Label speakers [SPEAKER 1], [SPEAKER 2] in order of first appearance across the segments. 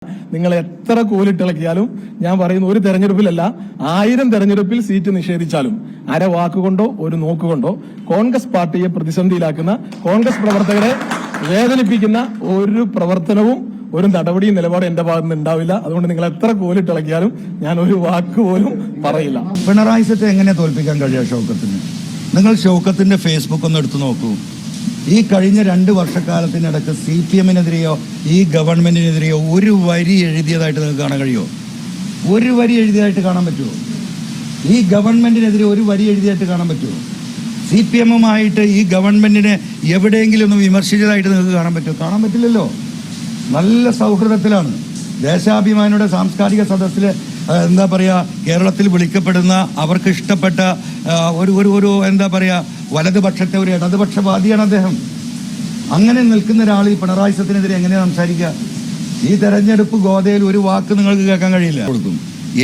[SPEAKER 1] നിങ്ങൾ എത്ര കോലിട്ടിളക്കിയാലും ഞാൻ പറയുന്ന ഒരു തെരഞ്ഞെടുപ്പിലല്ല 1000 തെരഞ്ഞെടുപ്പിൽ സീറ്റ് നിഷേധിച്ചാലും അര വാക്കുകൊണ്ടോ ഒരു നോക്കുകൊണ്ടോ കോൺഗ്രസ് പാർട്ടിയെ പ്രതിസന്ധിയിലാക്കുന്ന കോൺഗ്രസ് പ്രവർത്തകരെ വേദനിപ്പിക്കുന്ന ഒരു പ്രവർത്തനവും ഒരു നടപടിയും നിലപാടും എന്റെ ഭാഗത്ത് നിന്ന് ഉണ്ടാവില്ല. അതുകൊണ്ട് നിങ്ങൾ എത്ര കോലിട്ടിളക്കിയാലും ഞാൻ ഒരു വാക്ക് പോലും പറയില്ല.
[SPEAKER 2] പിണറായി സത്തെ എങ്ങനെ തോൽപ്പിക്കാൻ കഴിയുക ഷൗക്കത്തിന്? നിങ്ങൾ ഷൗക്കത്തിന്റെ ഫേസ്ബുക്ക് ഒന്ന് എടുത്തു നോക്കൂ. ഈ കഴിഞ്ഞ 2 വർഷക്കാലത്തിനിടയ്ക്ക് CPM-നെതിരെയോ ഈ ഗവൺമെന്റിനെതിരെയോ ഒരു വരി എഴുതിയതായിട്ട് നിങ്ങൾക്ക് കാണാൻ കഴിയുമോ? ഒരു വരി എഴുതിയതായിട്ട് കാണാൻ പറ്റുമോ? ഈ ഗവൺമെന്റിനെതിരെ ഒരു വരി എഴുതിയായിട്ട് കാണാൻ പറ്റുമോ? CPM-ഉമായിട്ട് ഈ ഗവൺമെന്റിനെ എവിടെയെങ്കിലും ഒന്ന് വിമർശിച്ചതായിട്ട് നിങ്ങൾക്ക് കാണാൻ പറ്റുമോ? കാണാൻ പറ്റില്ലല്ലോ. നല്ല സൗഹൃദത്തിലാണ്. ദേശാഭിമാനിയുടെ സാംസ്കാരിക സദസ്സിൽ എന്താ പറയുക, കേരളത്തിൽ വിളിക്കപ്പെടുന്ന അവർക്ക് ഇഷ്ടപ്പെട്ട ഒരു എന്താ പറയുക, വലതുപക്ഷത്തെ ഒരു ഇടതുപക്ഷവാദിയാണ് അദ്ദേഹം. അങ്ങനെ നിൽക്കുന്ന ഒരാൾ ഈ പിണറായി സത്തിനെതിരെ എങ്ങനെയാണ് സംസാരിക്കുക? ഈ തെരഞ്ഞെടുപ്പ് ഗോതയിൽ ഒരു വാക്ക് നിങ്ങൾക്ക് കേൾക്കാൻ കഴിയില്ല. കൊടുക്കും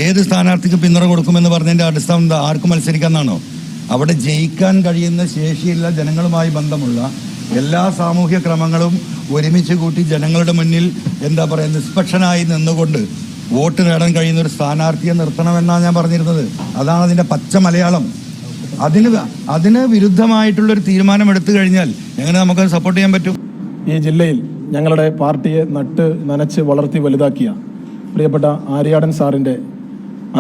[SPEAKER 2] ഏത് സ്ഥാനാർത്ഥിക്ക് പിന്തുണ കൊടുക്കുമെന്ന് പറഞ്ഞതിന്റെ അടിസ്ഥാനം എന്താ? ആർക്ക് മത്സരിക്കാന്നാണോ? അവിടെ ജയിക്കാൻ കഴിയുന്ന ശേഷിയുള്ള ജനങ്ങളുമായി ബന്ധമുള്ള എല്ലാ സാമൂഹ്യ ക്രമങ്ങളും ഒരുമിച്ച് കൂട്ടി ജനങ്ങളുടെ മുന്നിൽ എന്താ പറയുക, നിഷ്പക്ഷനായി നിന്നുകൊണ്ട് വോട്ട് നേടാൻ കഴിയുന്ന ഒരു സ്ഥാനാർത്ഥിയെ നിർത്തണമെന്നാണ് ഞാൻ പറഞ്ഞിരുന്നത്. അതാണ് അതിന്റെ പച്ച മലയാളം. അതിന് വിരുദ്ധമായിട്ടുള്ളൊരു തീരുമാനം എടുത്തു കഴിഞ്ഞാൽ എങ്ങനെ നമുക്കത് സപ്പോർട്ട് ചെയ്യാൻ പറ്റും?
[SPEAKER 1] ഈ ജില്ലയിൽ ഞങ്ങളുടെ പാർട്ടിയെ നട്ട് നനച്ച് വളർത്തി വലുതാക്കിയ പ്രിയപ്പെട്ട ആര്യാടൻ സാറിന്റെ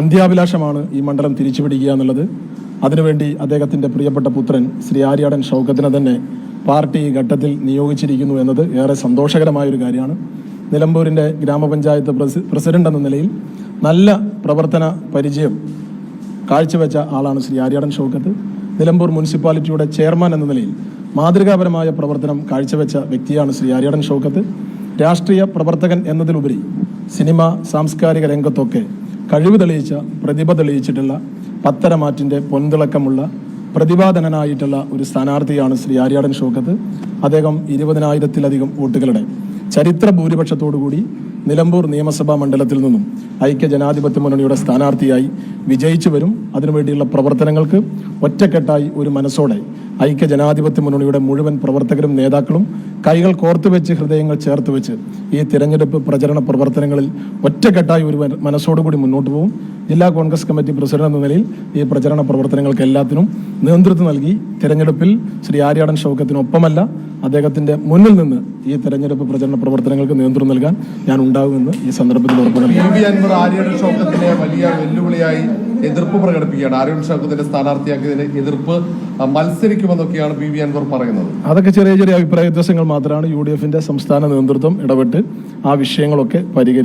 [SPEAKER 1] അന്ത്യാഭിലാഷമാണ് ഈ മണ്ഡലം തിരിച്ചുപിടിക്കുക എന്നുള്ളത്. അതിനുവേണ്ടി അദ്ദേഹത്തിന്റെ പ്രിയപ്പെട്ട പുത്രൻ ശ്രീ ആര്യാടൻ ഷൗക്കത്തിനെ തന്നെ പാർട്ടി ഈ ഘട്ടത്തിൽ നിയോഗിച്ചിരിക്കുന്നു എന്നത് ഏറെ സന്തോഷകരമായ ഒരു കാര്യമാണ്. നിലമ്പൂരിന്റെ ഗ്രാമപഞ്ചായത്ത് പ്രസിഡന്റ് എന്ന നിലയിൽ നല്ല പ്രവർത്തന പരിചയം കാഴ്ചവെച്ച ആളാണ് ശ്രീ ആര്യാടൻ ഷൗക്കത്ത്. നിലമ്പൂർ മുനിസിപ്പാലിറ്റിയുടെ ചെയർമാൻ എന്ന നിലയിൽ മാതൃകാപരമായ പ്രവർത്തനം കാഴ്ചവെച്ച വ്യക്തിയാണ് ശ്രീ ആര്യാടൻ ഷൗക്കത്ത്. രാഷ്ട്രീയ പ്രവർത്തകൻ എന്നതിലുപരി സിനിമ, സാംസ്കാരിക രംഗത്തൊക്കെ കഴിവ് തെളിയിച്ച, പ്രതിഭ തെളിയിച്ചിട്ടുള്ള, പത്തരമാറ്റിന്റെ പൊൻതിളക്കമുള്ള, പ്രതിഭാധനനായിട്ടുള്ള ഒരു സ്ഥാനാർത്ഥിയാണ് ശ്രീ ആര്യാടൻ ഷൗക്കത്ത്. അദ്ദേഹം 20,000-ത്തിലധികം വോട്ടുകളുടെ ചരിത്ര ഭൂരിപക്ഷത്തോടുകൂടി നിലമ്പൂർ നിയമസഭാ മണ്ഡലത്തിൽ നിന്നും ഐക്യ ജനാധിപത്യ മുന്നണിയുടെ സ്ഥാനാർത്ഥിയായി വിജയിച്ചു വരും. അതിനുവേണ്ടിയുള്ള പ്രവർത്തനങ്ങൾക്ക് ഒറ്റക്കെട്ടായി ഒരു മനസ്സോടെ ഐക്യ ജനാധിപത്യ മുന്നണിയുടെ മുഴുവൻ പ്രവർത്തകരും നേതാക്കളും കൈകൾ കോർത്തുവെച്ച് ഹൃദയങ്ങൾ ചേർത്ത് വെച്ച് ഈ തിരഞ്ഞെടുപ്പ് പ്രചരണ പ്രവർത്തനങ്ങളിൽ ഒറ്റക്കെട്ടായി ഒരു മനസ്സോടുകൂടി മുന്നോട്ട് പോകും. ജില്ലാ കോൺഗ്രസ് കമ്മിറ്റി പ്രസിഡന്റ് എന്ന നിലയിൽ ഈ പ്രചരണ പ്രവർത്തനങ്ങൾക്ക് എല്ലാത്തിനും നേതൃത്വം നൽകി തിരഞ്ഞെടുപ്പിൽ ശ്രീ ആര്യാടൻ ഷൗക്കത്തിനൊപ്പമല്ല, അദ്ദേഹത്തിന്റെ മുന്നിൽ നിന്ന് ഈ തെരഞ്ഞെടുപ്പ് പ്രചരണ പ്രവർത്തനങ്ങൾക്ക് നേതൃത്വം നൽകാൻ ഞാൻ ഉണ്ടാകുമെന്ന് ഈ സന്ദർഭത്തിൽ ഉറപ്പു നൽകുന്നു.
[SPEAKER 3] ആര്യാടൻ ഷൗക്കത്തിനെ വലിയ വെല്ലുവിളിയായി എതിർപ്പ് പ്രകടിപ്പിക്കുകയാണ്. ആര്യാടൻ ഷൗക്കത്തിന്റെ സ്ഥാനാർത്ഥിയാക്കിയതിന് എതിർപ്പ് മത്സരിക്കുമെന്നൊക്കെയാണ് BV അൻവർ പറയുന്നത്.
[SPEAKER 1] അതൊക്കെ ചെറിയ ചെറിയ അഭിപ്രായ വ്യത്യാസങ്ങൾ മാത്രമാണ്. UDF-ന്റെ സംസ്ഥാന നേതൃത്വം ഇടപെട്ട് ആ വിഷയങ്ങളൊക്കെ പരിഹരിക്കും.